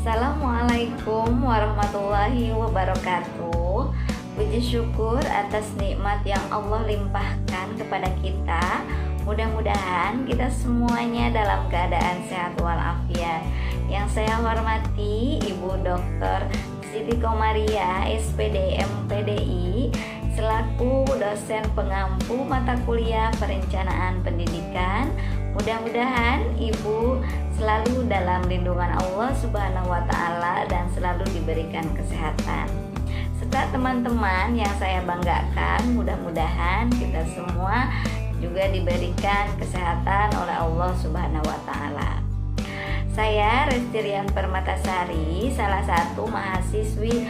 Assalamualaikum warahmatullahi wabarakatuh. Puji syukur atas nikmat yang Allah limpahkan kepada kita. Mudah-mudahan kita semuanya dalam keadaan sehat walafiat. Yang saya hormati Ibu Dr. Siti Komaria, SPD MPDI, selaku dosen pengampu mata kuliah perencanaan pendidikan. Mudah-mudahan Ibu selalu dalam lindungan Allah Subhanahu wa Ta'ala dan selalu diberikan kesehatan. Serta teman-teman yang saya banggakan, mudah-mudahan kita semua juga diberikan kesehatan oleh Allah Subhanahu wa Ta'ala. Saya Restirian Permatasari, salah satu mahasiswi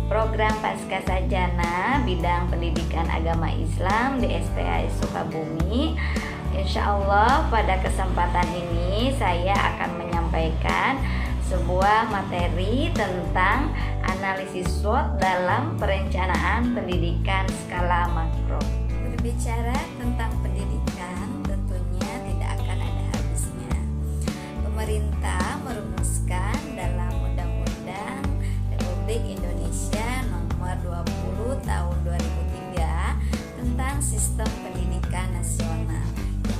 program Pascasarjana bidang pendidikan agama Islam di STAI Sukabumi. Insya Allah pada kesempatan ini saya akan menyampaikan sebuah materi tentang analisis SWOT dalam perencanaan pendidikan skala makro. Berbicara tentang pendidikan tentunya tidak akan ada habisnya. Pemerintah merumuskan dalam Undang-Undang Republik Indonesia Nomor 20 Tahun 2003 tentang Sistem Pendidikan Nasional,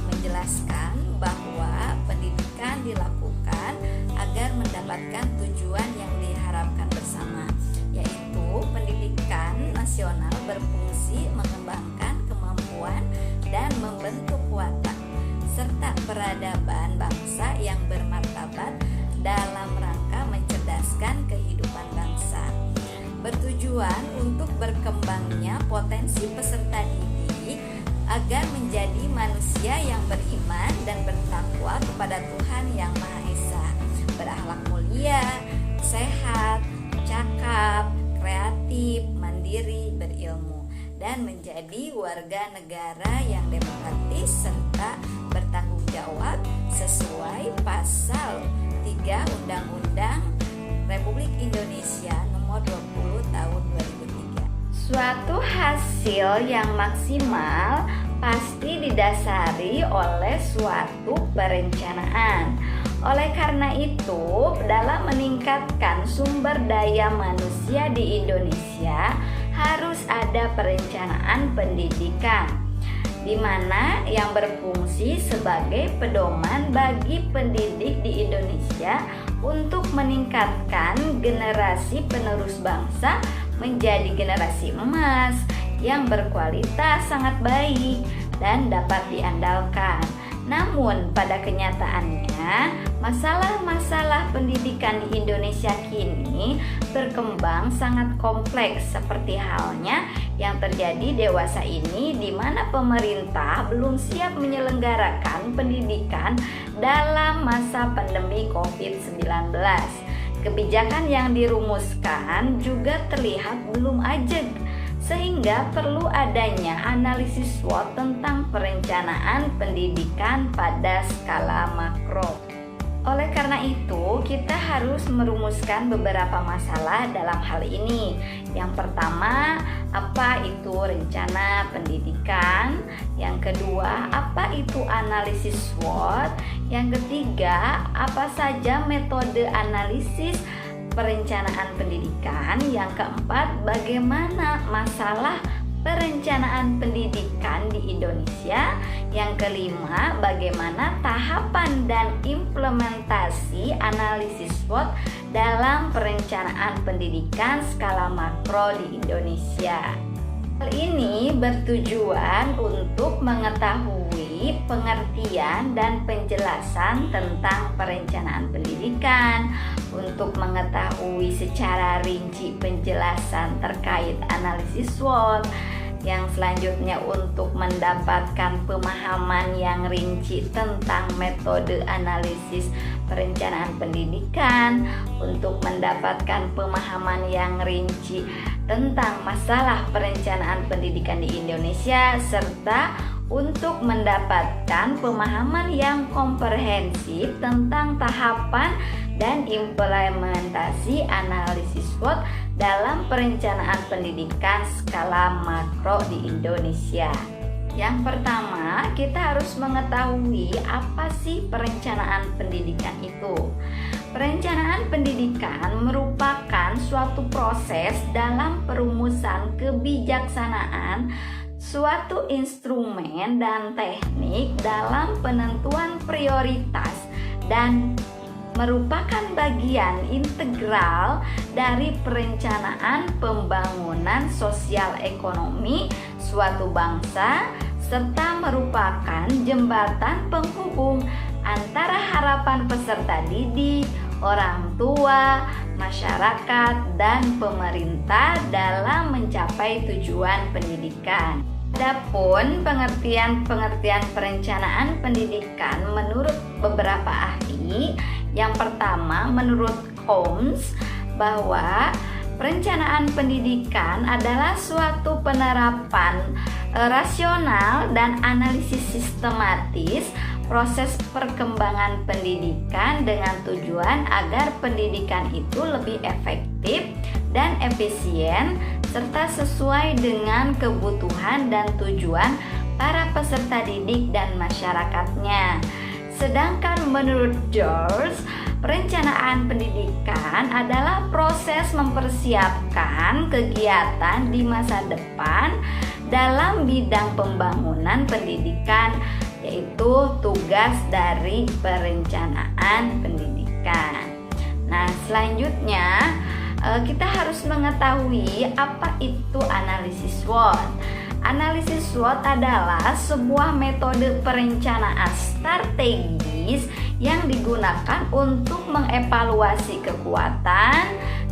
menjelaskan bahwa pendidikan dilakukan agar mendapatkan tujuan yang diharapkan bersama, yaitu pendidikan nasional berfungsi mengembangkan kemampuan dan membentuk watak serta peradaban bangsa yang bermartabat dalam rangka mencerdaskan kehidupan bangsa, bertujuan untuk berkembangnya potensi peserta didik agar menjadi manusia yang beriman dan bertakwa kepada Tuhan Yang Maha Esa, berakhlak mulia, sehat, cakap, kreatif, mandiri, berilmu, dan menjadi warga negara yang demokratis serta bertanggung jawab sesuai pasal 3 Undang-Undang Republik Indonesia Nomor 20 Tahun 2003. Suatu hasil yang maksimal pasti didasari oleh suatu perencanaan. Oleh karena itu, dalam meningkatkan sumber daya manusia di Indonesia harus ada perencanaan pendidikan, di mana yang berfungsi sebagai pedoman bagi pendidik di Indonesia untuk meningkatkan generasi penerus bangsa menjadi generasi emas yang berkualitas sangat baik dan dapat diandalkan. Namun pada kenyataannya, masalah-masalah pendidikan di Indonesia kini berkembang sangat kompleks, seperti halnya yang terjadi dewasa ini, di mana pemerintah belum siap menyelenggarakan pendidikan dalam masa pandemi COVID-19. Kebijakan yang dirumuskan juga terlihat belum ajeg, sehingga perlu adanya analisis SWOT tentang perencanaan pendidikan pada skala makro. Oleh karena itu, kita harus merumuskan beberapa masalah dalam hal ini. Yang pertama, apa itu rencana pendidikan? Yang kedua, apa itu analisis SWOT? Yang ketiga, apa saja metode analisis perencanaan pendidikan? Yang keempat, bagaimana masalah perencanaan pendidikan di Indonesia? Yang kelima, bagaimana tahapan dan implementasi analisis SWOT dalam perencanaan pendidikan skala makro di Indonesia. Hal ini bertujuan untuk mengetahui pengertian dan penjelasan tentang perencanaan pendidikan, untuk mengetahui secara rinci penjelasan terkait analisis SWOT, yang selanjutnya untuk mendapatkan pemahaman yang rinci tentang metode analisis perencanaan pendidikan, untuk mendapatkan pemahaman yang rinci tentang masalah perencanaan pendidikan di Indonesia, serta untuk mendapatkan pemahaman yang komprehensif tentang tahapan dan implementasi analisis SWOT dalam perencanaan pendidikan skala makro di Indonesia. Yang pertama, kita harus mengetahui apa sih perencanaan pendidikan itu. Perencanaan pendidikan merupakan suatu proses dalam perumusan kebijaksanaan, suatu instrumen dan teknik dalam penentuan prioritas dan merupakan bagian integral dari perencanaan pembangunan sosial ekonomi suatu bangsa, serta merupakan jembatan penghubung antara harapan peserta didik, orang tua, masyarakat, dan pemerintah dalam mencapai tujuan pendidikan. Adapun pengertian perencanaan pendidikan menurut beberapa ahli, yang pertama menurut Holmes bahwa perencanaan pendidikan adalah suatu penerapan rasional dan analisis sistematis proses perkembangan pendidikan dengan tujuan agar pendidikan itu lebih efektif dan efisien serta sesuai dengan kebutuhan dan tujuan para peserta didik dan masyarakatnya. Sedangkan menurut George, perencanaan pendidikan adalah proses mempersiapkan kegiatan di masa depan dalam bidang pembangunan pendidikan, yaitu tugas dari perencanaan pendidikan. Nah, selanjutnya kita harus mengetahui apa itu analisis SWOT. Analisis SWOT adalah sebuah metode perencanaan strategis yang digunakan untuk mengevaluasi kekuatan,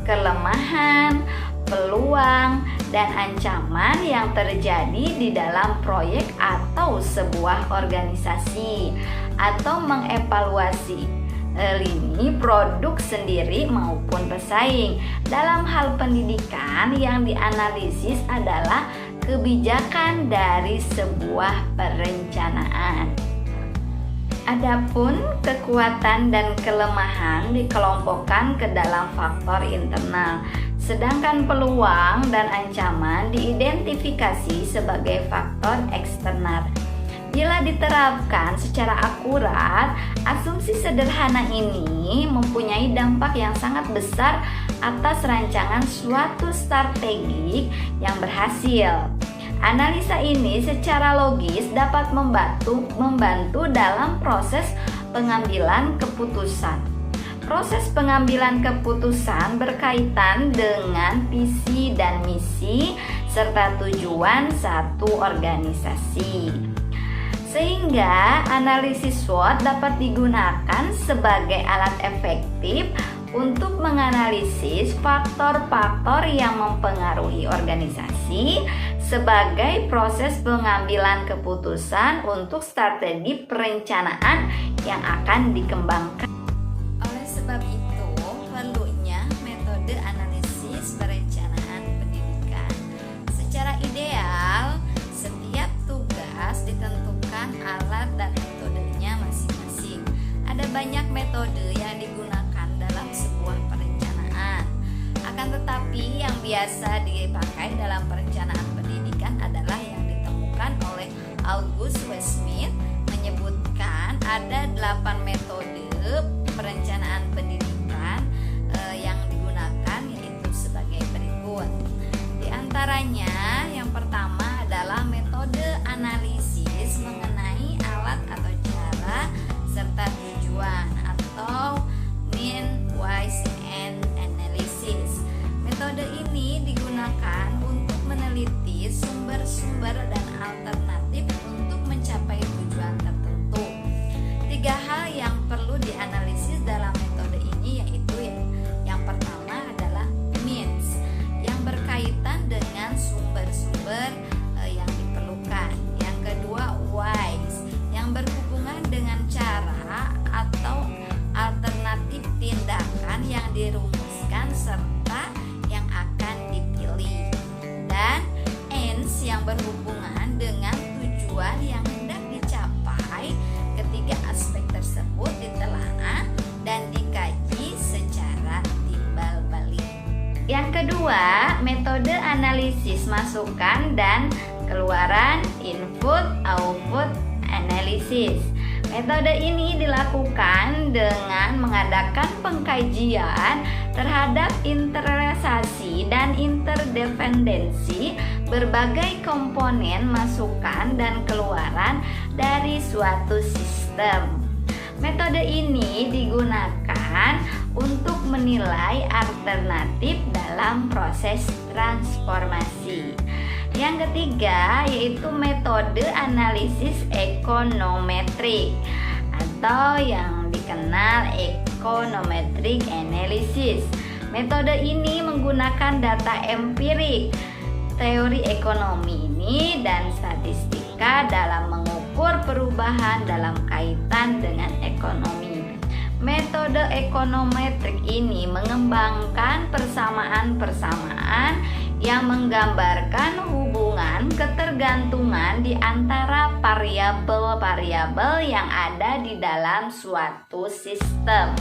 kelemahan, peluang, dan ancaman yang terjadi di dalam proyek atau sebuah organisasi, atau mengevaluasi lini produk sendiri maupun pesaing. Dalam hal pendidikan, yang dianalisis adalah kebijakan dari sebuah perencanaan. Adapun kekuatan dan kelemahan dikelompokkan ke dalam faktor internal, sedangkan peluang dan ancaman diidentifikasi sebagai faktor eksternal. Bila diterapkan secara akurat, asumsi sederhana ini mempunyai dampak yang sangat besar atas rancangan suatu strategi yang berhasil. Analisa ini secara logis dapat membantu dalam proses pengambilan keputusan. Proses pengambilan keputusan berkaitan dengan visi dan misi serta tujuan satu organisasi. Sehingga analisis SWOT dapat digunakan sebagai alat efektif untuk menganalisis faktor-faktor yang mempengaruhi organisasi sebagai proses pengambilan keputusan untuk strategi perencanaan yang akan dikembangkan. Oleh sebab itu, perlunya metode analisis perencanaan pendidikan. Secara ideal, setiap tugas ditentukan alat dan metodenya masing-masing. Ada banyak metode yang digunakan dalam sebuah perencanaan. Akan tetapi yang biasa dipakai dalam perencanaan pendidikan adalah yang ditemukan oleh August Westmith, menyebutkan ada 8 metode perencanaan pendidikan yang digunakan, yaitu sebagai berikut. Di antaranya yang pertama adalah metode analisis mengenai alat atau cara serta tujuan, atau mean, wise, and analysis. Metode ini digunakan untuk meneliti sumber-sumber dan alternatif untuk mencapai tujuan tertentu. 3 hal yang perlu dianalisis dalam metode ini, yaitu yang pertama adalah means, yang berkaitan dengan sumber-sumber yang diperlukan. Yang kedua, wise, yang berhubungan dengan cara atau alternatif tindakan yang dirumuskan serta yang akan dipilih. Dan ends, yang berhubungan dengan tujuan yang hendak dicapai. Ketiga aspek tersebut ditelaah dan dikaji secara timbal balik. Yang kedua, metode analisis masukan dan keluaran input-output analysis. Metode ini dilakukan dengan mengadakan pengkajian terhadap interrelasi dan interdependensi berbagai komponen masukan dan keluaran dari suatu sistem. Metode ini digunakan untuk menilai alternatif dalam proses transformasi. Yang ketiga yaitu metode analisis ekonometrik atau yang dikenal econometric analysis. Metode ini menggunakan data empirik, teori ekonomi ini dan statistika dalam mengukur perubahan dalam kaitan dengan ekonomi. Metode ekonometrik ini mengembangkan persamaan-persamaan yang menggambarkan hubungan ketergantungan di antara variabel-variabel yang ada di dalam suatu sistem.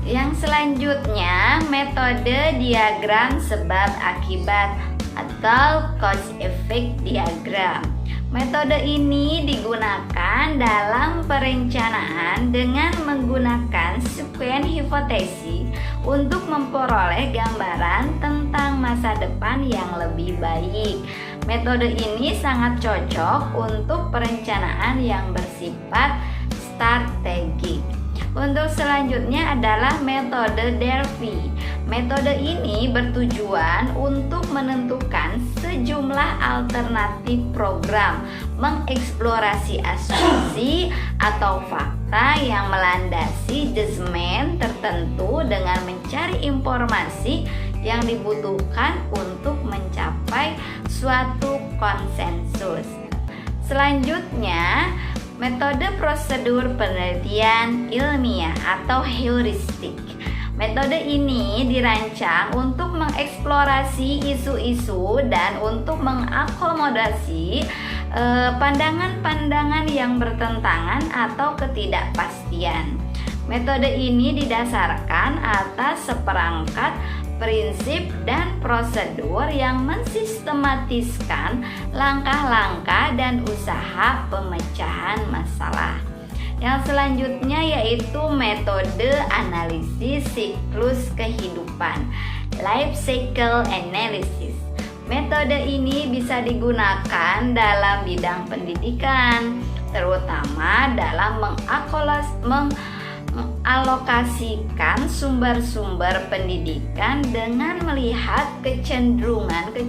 Yang selanjutnya, metode diagram sebab akibat atau cause effect diagram. Metode ini digunakan dalam perencanaan dengan menggunakan sekuen hipotesis untuk memperoleh gambaran tentang masa depan yang lebih baik. Metode ini sangat cocok untuk perencanaan yang bersifat strategik. Untuk selanjutnya adalah metode Delphi. Metode ini bertujuan untuk menentukan sejumlah alternatif program, mengeksplorasi asumsi atau fakta yang melandasi judgement tertentu dengan mencari informasi yang dibutuhkan untuk mencapai suatu konsensus. Selanjutnya, metode prosedur penelitian ilmiah atau heuristik. Metode ini dirancang untuk mengeksplorasi isu-isu dan untuk mengakomodasi pandangan-pandangan yang bertentangan atau ketidakpastian. Metode ini didasarkan atas seperangkat prinsip dan prosedur yang mensistematiskan langkah-langkah dan usaha pemecahan masalah. Yang selanjutnya yaitu metode analisis siklus kehidupan, life cycle analysis. Metode ini bisa digunakan dalam bidang pendidikan, terutama dalam mengalokasikan sumber-sumber pendidikan dengan melihat kecenderungan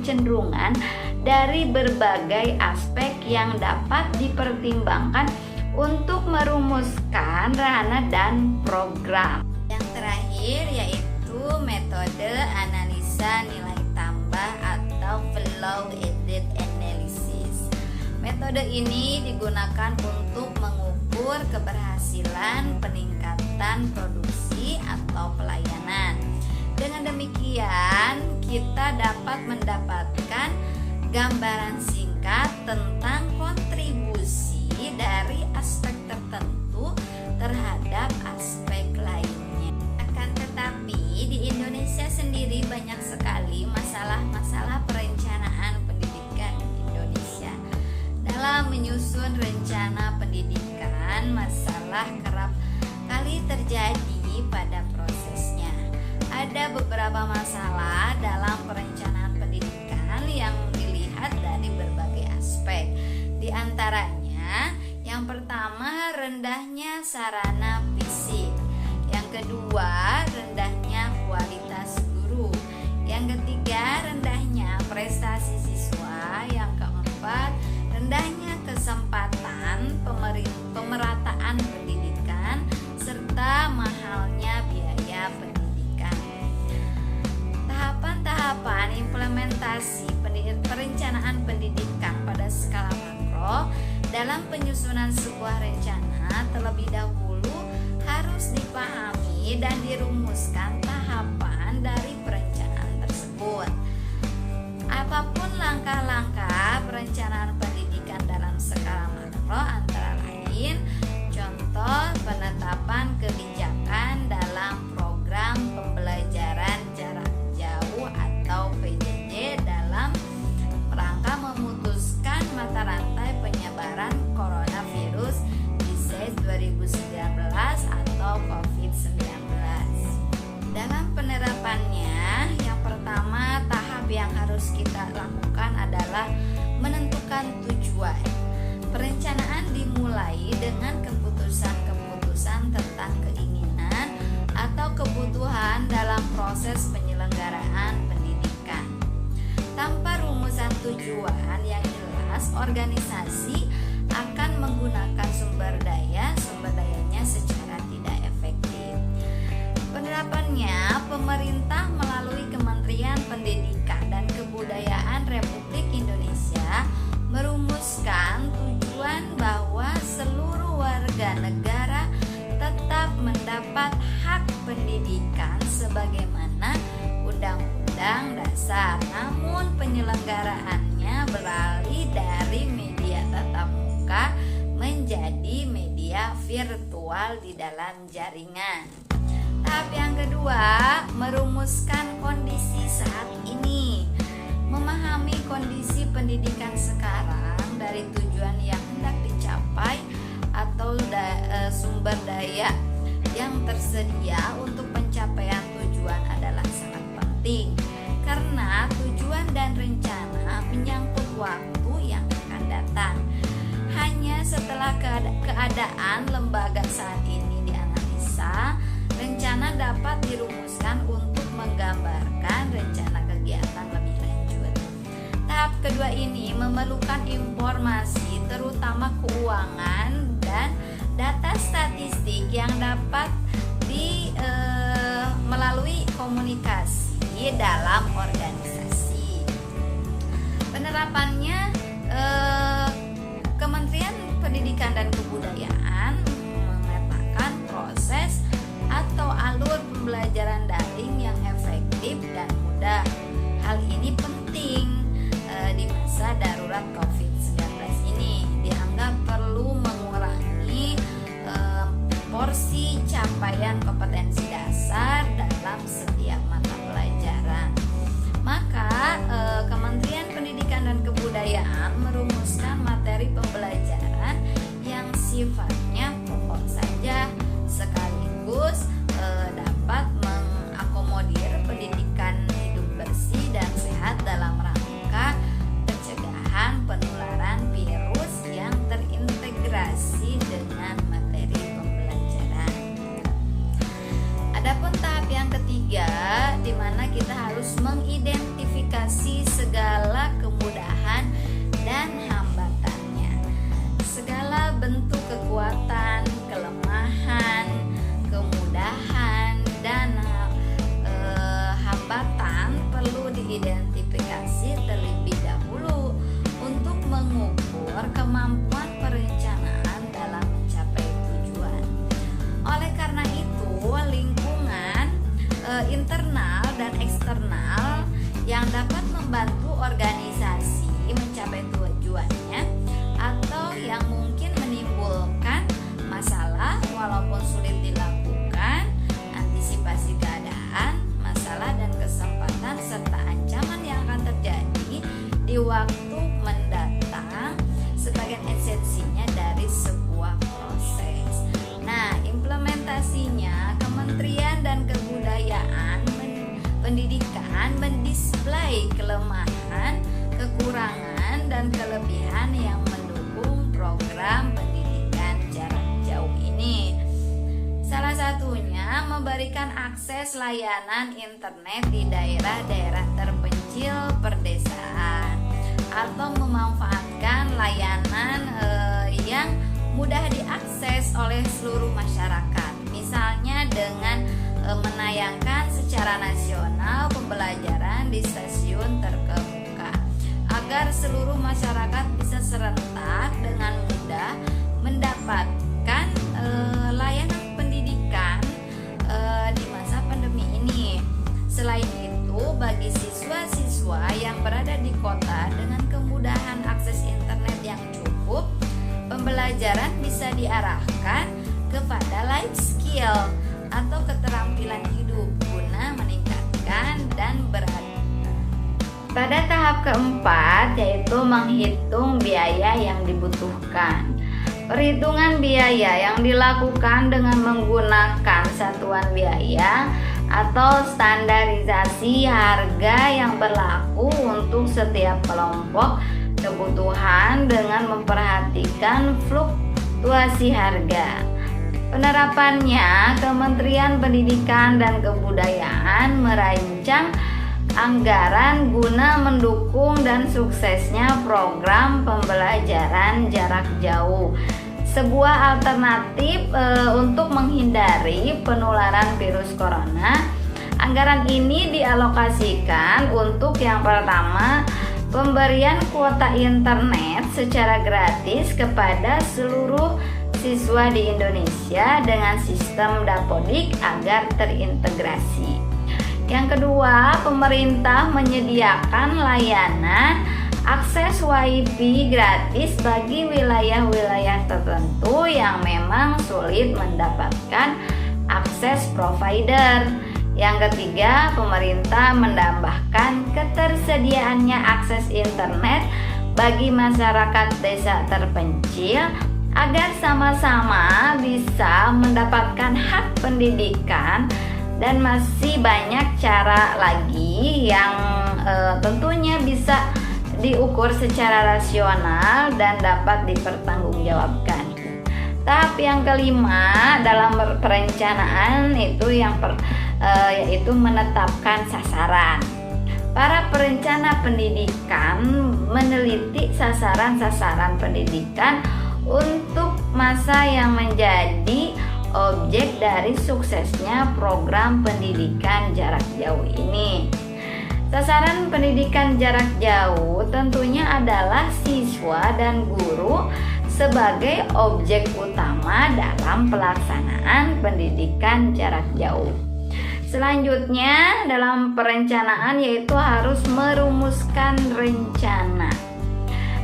dari berbagai aspek yang dapat dipertimbangkan untuk merumuskan rencana dan program. Yang terakhir yaitu metode analisa nilai tambah atau value-added analysis. Metode ini digunakan untuk mengukur keberhasilan peningkatan produksi atau pelayanan. Dengan demikian, kita dapat mendapatkan gambaran singkat tentang kontribusi dari aspek tertentu terhadap aspek lainnya. Akan tetapi, di Indonesia sendiri banyak sekali masalah-masalah perencanaan pendidikan di Indonesia. Dalam menyusun rencana pendidikan, masalah kerap kali terjadi pada prosesnya. Ada beberapa masalah dalam perencanaan pendidikan yang dilihat dari berbagai aspek. Di antaranya, yang pertama rendahnya sarana fisik, yang kedua rendahnya kualitas guru, yang ketiga rendahnya prestasi siswa, yang keempat rendahnya kesempatan pemerataan pendidikan serta mahalnya biaya pendidikan. Tahapan-tahapan implementasi perencanaan pendidikan pada skala makro dalam penyusunan sebuah rencana terlebih dahulu harus dipahami dan dirumuskan tahapan dari perencanaan tersebut. Apapun langkah-langkah perencanaan pendidikan dalam skala makro antara lain contoh penetapan kebijakan dalam program pembelajaran jarak jauh atau PJJ dalam rangka memutuskan mata rantai 2019 atau COVID-19. Dalam penerapannya, yang pertama tahap yang harus kita lakukan adalah menentukan tujuan. Perencanaan dimulai dengan keputusan-keputusan tentang keinginan atau kebutuhan dalam proses penyelenggaraan pendidikan. Tanpa rumusan tujuan yang jelas, organisasi akan menggunakan sumber dayanya secara tidak efektif. Penerapannya, pemerintah melalui Kementerian Pendidikan dan Kebudayaan Republik Indonesia merumuskan tujuan bahwa seluruh warga negara tetap mendapat hak pendidikan sebagaimana Undang-Undang Dasar. Namun penyelenggaraannya beralih dari media tatap muka menjadi media virtual di dalam jaringan. Tahap yang kedua, merumuskan kondisi saat ini. Memahami kondisi pendidikan sekarang dari tujuan yang hendak dicapai atau sumber daya yang tersedia untuk pencapaian tujuan adalah sangat penting, karena tujuan dan rencana menyangkut waktu yang akan datang. Hanya setelah keadaan lembaga saat ini dianalisa, rencana dapat dirumuskan untuk menggambarkan rencana kegiatan lebih lanjut. Tahap kedua ini memerlukan informasi terutama keuangan dan data statistik yang dapat melalui komunikasi dalam organisasi. Penerapannya, Kementerian Pendidikan dan Kebudayaan memetakan proses atau alur pembelajaran daring yang efektif dan mudah. Hal ini penting di masa darurat COVID-19 ini. Dianggap perlu mengurangi porsi capaian kompetensi dasar dalam setiap mata pelajaran. Maka Kementerian Pendidikan dan Kebudayaan merumuskan materi pembelajaran yang sifatnya pokok saja, sekaligus dapat mengakomodir pendidikan hidup bersih dan sehat dalam rangka pencegahan penularan virus yang terintegrasi dengan materi pembelajaran. Adapun tahap yang ketiga, di mana kita harus mengidentifikasi segala kemudahan dan hambatannya, segala bentuk kekuatan, kelemahan, kemudahan, dan hambatan perlu diidentifikasi terlebih dahulu untuk mengukur kemampuan perencanaan dalam mencapai tujuan. Oleh karena itu, lingkungan internal dan eksternal yang dapat membantu organisasi mencapai tujuannya atau yang mungkin menimbulkan masalah walaupun sulit dilakukan, antisipasi keadaan, masalah dan kesempatan serta ancaman yang akan terjadi di waktu mendatang sebagai esensinya dari sebuah proses. Nah, implementasinya Kementerian dan Kebudayaan Pendidikan mendisplay kelemahan, kekurangan, dan kelebihan yang mendukung program pendidikan jarak jauh ini. Salah satunya memberikan akses layanan internet di daerah-daerah terpencil perdesaan atau memanfaatkan layanan yang mudah diakses oleh seluruh masyarakat. Misalnya dengan menayangkan secara nasional pembelajaran di stasiun terkemuka agar seluruh masyarakat bisa serentak dengan mudah mendapatkan layanan pendidikan di masa pandemi ini. Selain itu, bagi siswa-siswa yang berada di kota dengan kemudahan akses internet yang cukup, pembelajaran bisa diarahkan kepada life skill atau keterampilan hidup guna meningkatkan dan beradaptasi. Pada tahap keempat, yaitu menghitung biaya yang dibutuhkan. Perhitungan biaya yang dilakukan dengan menggunakan satuan biaya atau standarisasi harga yang berlaku untuk setiap kelompok kebutuhan dengan memperhatikan fluktuasi harga. Penerapannya, Kementerian Pendidikan dan Kebudayaan merancang anggaran guna mendukung dan suksesnya program pembelajaran jarak jauh, sebuah alternatif untuk menghindari penularan virus corona. Anggaran ini dialokasikan untuk yang pertama, pemberian kuota internet secara gratis kepada seluruh siswa di Indonesia dengan sistem Dapodik agar terintegrasi. Yang kedua, pemerintah menyediakan layanan akses WiFi gratis bagi wilayah-wilayah tertentu yang memang sulit mendapatkan akses provider. Yang ketiga, pemerintah menambahkan ketersediaannya akses internet bagi masyarakat desa terpencil agar sama-sama bisa mendapatkan hak pendidikan. Dan masih banyak cara lagi yang tentunya bisa diukur secara rasional dan dapat dipertanggungjawabkan. Tahap yang kelima dalam perencanaan itu yaitu menetapkan sasaran. Para perencana pendidikan meneliti sasaran-sasaran pendidikan untuk masa yang menjadi objek dari suksesnya program pendidikan jarak jauh ini. Sasaran pendidikan jarak jauh tentunya adalah siswa dan guru sebagai objek utama dalam pelaksanaan pendidikan jarak jauh. Selanjutnya dalam perencanaan yaitu harus merumuskan rencana.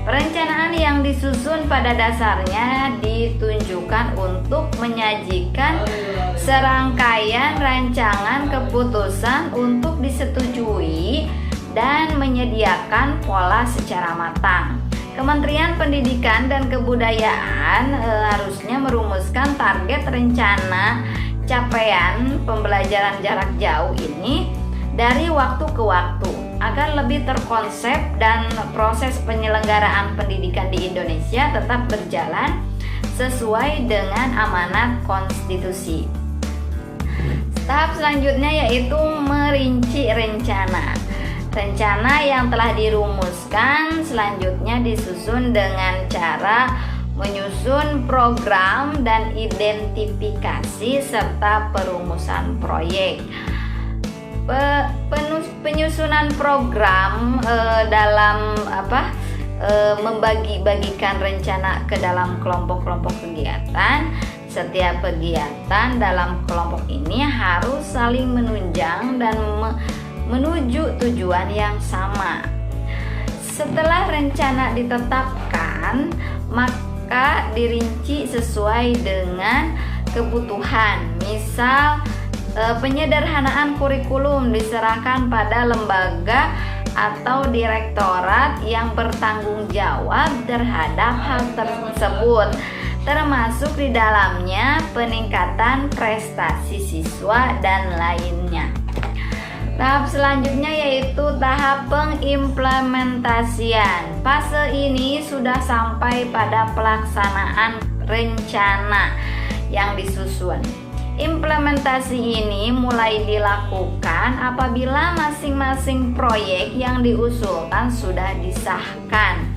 Perencanaan yang disusun pada dasarnya ditunjukkan untuk menyajikan serangkaian rancangan keputusan untuk disetujui dan menyediakan pola secara matang. Kementerian Pendidikan dan Kebudayaan harusnya merumuskan target rencana capaian pembelajaran jarak jauh ini dari waktu ke waktu agar lebih terkonsep dan proses penyelenggaraan pendidikan di Indonesia tetap berjalan sesuai dengan amanat konstitusi. Tahap selanjutnya yaitu merinci rencana. Rencana yang telah dirumuskan selanjutnya disusun dengan cara menyusun program dan identifikasi serta perumusan proyek. Penyusunan program dalam membagi-bagikan rencana ke dalam kelompok-kelompok kegiatan. Setiap kegiatan dalam kelompok ini harus saling menunjang dan menuju tujuan yang sama. Setelah rencana ditetapkan, maka dirinci sesuai dengan kebutuhan. Misal penyederhanaan kurikulum diserahkan pada lembaga atau direktorat yang bertanggung jawab terhadap hal tersebut, termasuk di dalamnya peningkatan prestasi siswa dan lainnya. Tahap selanjutnya yaitu tahap pengimplementasian. Fase ini sudah sampai pada pelaksanaan rencana yang disusun. Implementasi ini mulai dilakukan apabila masing-masing proyek yang diusulkan sudah disahkan.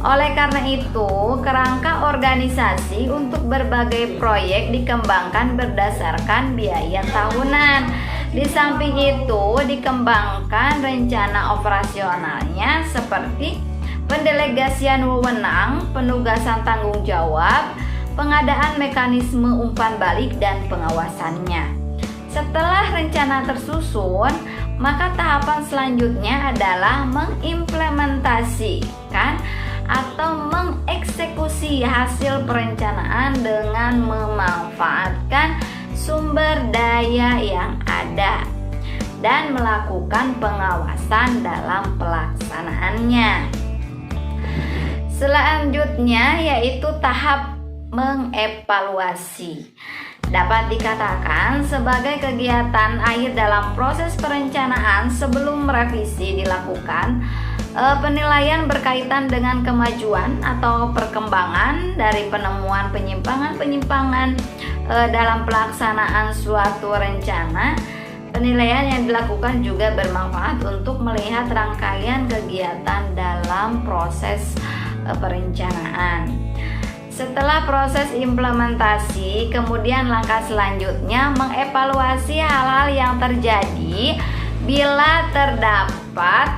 Oleh karena itu, kerangka organisasi untuk berbagai proyek dikembangkan berdasarkan biaya tahunan. Di samping itu, dikembangkan rencana operasionalnya seperti pendelegasian wewenang, penugasan tanggung jawab, pengadaan mekanisme umpan balik dan pengawasannya. Setelah rencana tersusun, maka tahapan selanjutnya adalah mengimplementasikan atau mengeksekusi hasil perencanaan dengan memanfaatkan sumber daya yang ada dan melakukan pengawasan dalam pelaksanaannya. Selanjutnya yaitu tahap mengevaluasi. Dapat dikatakan sebagai kegiatan akhir dalam proses perencanaan sebelum revisi dilakukan. Penilaian berkaitan dengan kemajuan atau perkembangan dari penemuan penyimpangan-penyimpangan dalam pelaksanaan suatu rencana. Penilaian yang dilakukan juga bermanfaat untuk melihat rangkaian kegiatan dalam proses perencanaan. Setelah proses implementasi, kemudian langkah selanjutnya mengevaluasi hal-hal yang terjadi. Bila terdapat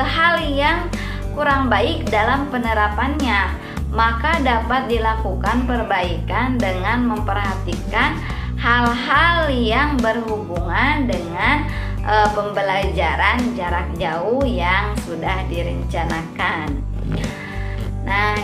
hal yang kurang baik dalam penerapannya, maka dapat dilakukan perbaikan dengan memperhatikan hal-hal yang berhubungan dengan pembelajaran jarak jauh yang sudah direncanakan. Nah,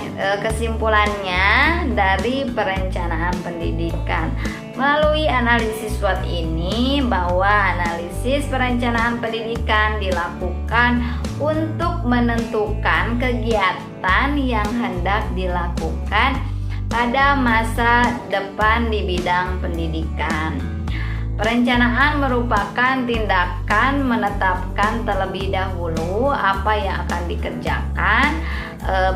kesimpulannya dari perencanaan pendidikan melalui analisis SWOT ini, bahwa analisis perencanaan pendidikan dilakukan untuk menentukan kegiatan yang hendak dilakukan pada masa depan di bidang pendidikan. Perencanaan merupakan tindakan menetapkan terlebih dahulu apa yang akan dikerjakan,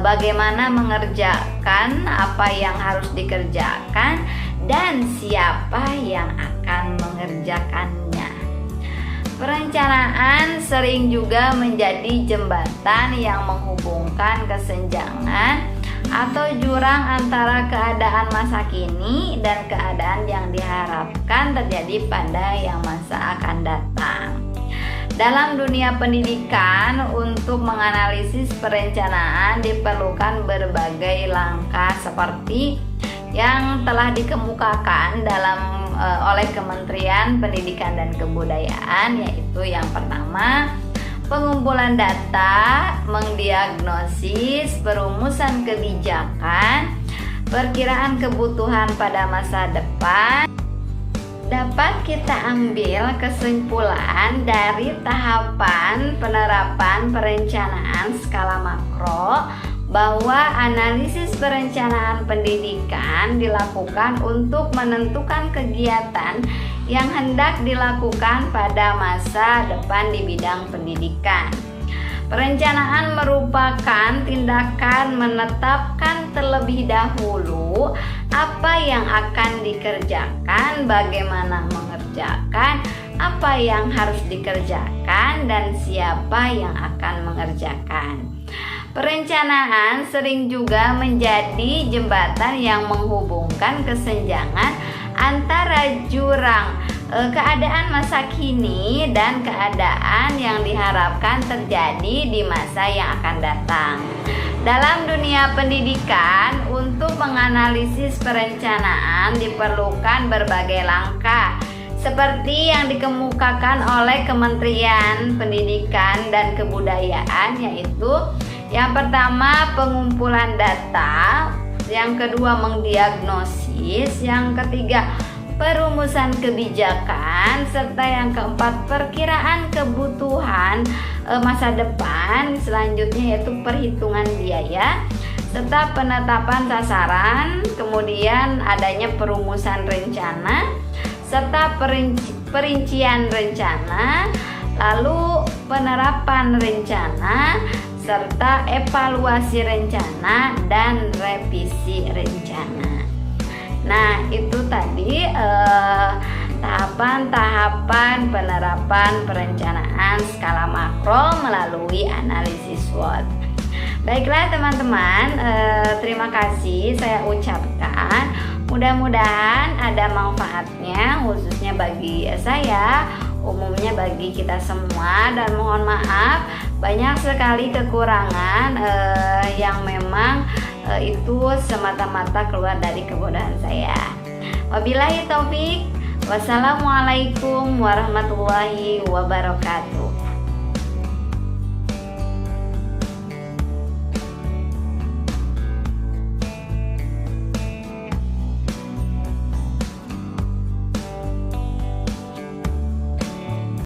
bagaimana mengerjakan apa yang harus dikerjakan, dan siapa yang akan mengerjakannya. Perencanaan sering juga menjadi jembatan yang menghubungkan kesenjangan atau jurang antara keadaan masa kini dan keadaan yang diharapkan terjadi pada yang masa akan datang. Dalam dunia pendidikan, untuk menganalisis perencanaan diperlukan berbagai langkah seperti yang telah dikemukakan oleh Kementerian Pendidikan dan Kebudayaan, yaitu yang pertama, pengumpulan data, mendiagnosis, perumusan kebijakan, perkiraan kebutuhan pada masa depan. Dapat kita ambil kesimpulan dari tahapan penerapan perencanaan skala makro bahwa analisis perencanaan pendidikan dilakukan untuk menentukan kegiatan yang hendak dilakukan pada masa depan di bidang pendidikan. Perencanaan merupakan tindakan menetapkan terlebih dahulu apa yang akan dikerjakan, bagaimana mengerjakan, apa yang harus dikerjakan, dan siapa yang akan mengerjakan. Perencanaan sering juga menjadi jembatan yang menghubungkan kesenjangan antara jurang keadaan masa kini dan keadaan yang diharapkan terjadi di masa yang akan datang. Dalam dunia pendidikan, untuk menganalisis perencanaan diperlukan berbagai langkah seperti yang dikemukakan oleh Kementerian Pendidikan dan Kebudayaan, yaitu yang pertama pengumpulan data, yang kedua mendiagnosis, yang ketiga perumusan kebijakan, serta yang keempat perkiraan kebutuhan masa depan. Selanjutnya yaitu perhitungan biaya serta penetapan sasaran, kemudian adanya perumusan rencana serta perincian rencana, lalu penerapan rencana serta evaluasi rencana dan revisi rencana. Nah, itu tadi tahapan-tahapan penerapan perencanaan skala makro melalui analisis SWOT. Baiklah teman-teman, terima kasih saya ucapkan. Mudah-mudahan ada manfaatnya, khususnya bagi saya, umumnya bagi kita semua, dan mohon maaf banyak sekali kekurangan yang memang itu semata-mata keluar dari kebodohan saya. Wabillahi taufik, wassalamualaikum warahmatullahi wabarakatuh.